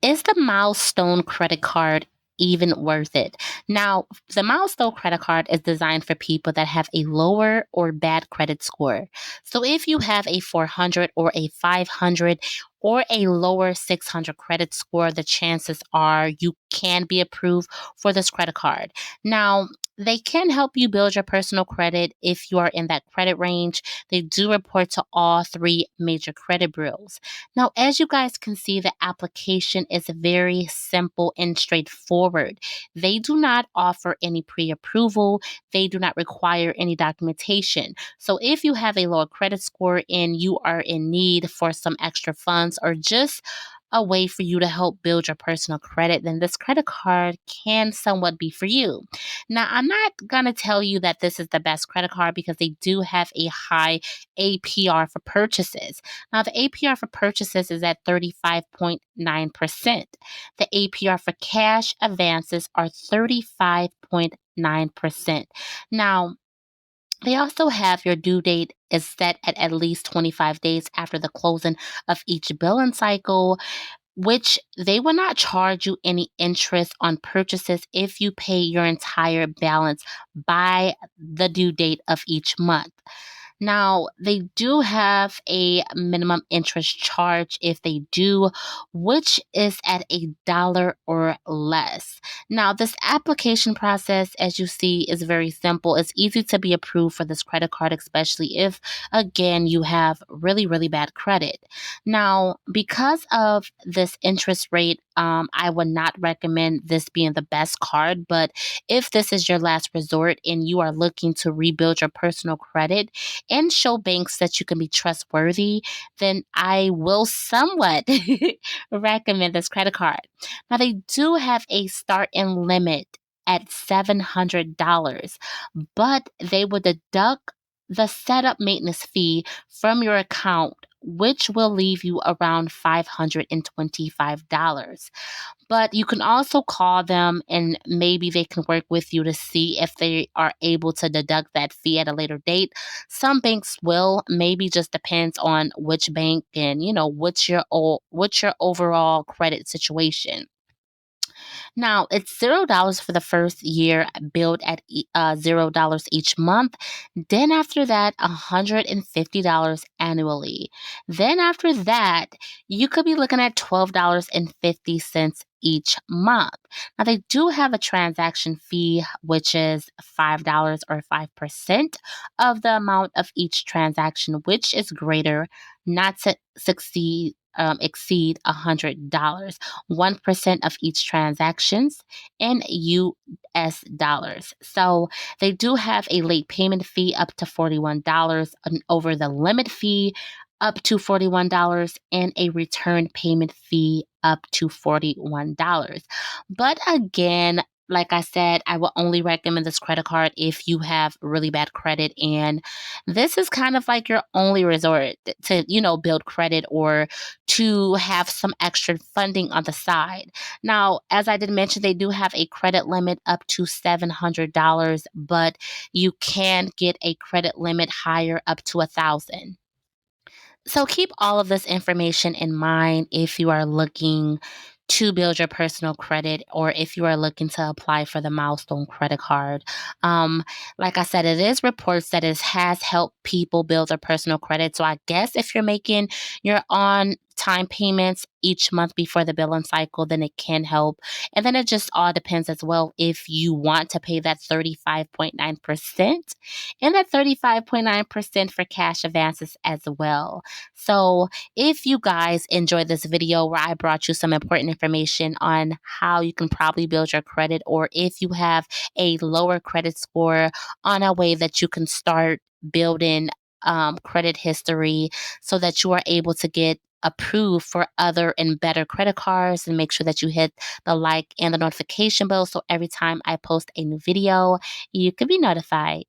Is the Milestone credit card even worth it? Now, the Milestone credit card is designed for people that have a lower or bad credit score. So if you have a 400 or a 500 or a lower 600 credit score, the chances are you can be approved for this credit card. Now, they can help you build your personal credit if you are in that credit range. They do report to all three major credit bureaus. Now, as you guys can see, the application is very simple and straightforward. They do not offer any pre approval, they do not require any documentation. So, if you have a lower credit score and you are in need for some extra funds or just a way for you to help build your personal credit, then this credit card can somewhat be for you. Now, I'm not going to tell you that this is the best credit card because they do have a high APR for purchases. Now, the APR for purchases is at 35.9%. The APR for cash advances are 35.9%. Now, they also have your due date is set at least 25 days after the closing of each billing cycle, which they will not charge you any interest on purchases if you pay your entire balance by the due date of each month. Now, they do have a minimum interest charge if they do, which is at $1 or less. Now, this application process, as you see, is very simple. It's easy to be approved for this credit card, especially if, again, you have really, really bad credit. Now, because of this interest rate, I would not recommend this being the best card, but if this is your last resort and you are looking to rebuild your personal credit, and show banks that you can be trustworthy, then I will somewhat recommend this credit card. Now, they do have a start and limit at $700, but they will deduct the setup maintenance fee from your account, which will leave you around $525. But you can also call them and maybe they can work with you to see if they are able to deduct that fee at a later date. Some banks will, maybe just depends on which bank and what's your overall credit situation. Now, it's $0 for the first year, billed at $0 each month. Then after that, $150 annually. Then after that, you could be looking at $12.50 each month. Now, they do have a transaction fee, which is $5 or 5% of the amount of each transaction, which is greater, not to exceed $100. 1% of each transactions in US dollars. So they do have a late payment fee up to $41, an over the limit fee up to $41, and a return payment fee up to $41. But again, like I said, I will only recommend this credit card if you have really bad credit. And this is kind of like your only resort to, build credit or to have some extra funding on the side. Now, as I did mention, they do have a credit limit up to $700, but you can get a credit limit higher up to 1,000. So keep all of this information in mind if you are looking to build your personal credit or if you are looking to apply for the Milestone credit card. Um, like I said, it is reports that it has helped people build their personal credit. So I guess if you're making your on time payments each month before the billing cycle, then it can help. And then it just all depends as well if you want to pay that 35.9% and that 35.9% for cash advances as well. So, if you guys enjoyed this video where I brought you some important information on how you can probably build your credit, or if you have a lower credit score, on a way that you can start building credit history so that you are able to get approved for other and better credit cards, and make sure that you hit the like and the notification bell so every time I post a new video, you can be notified.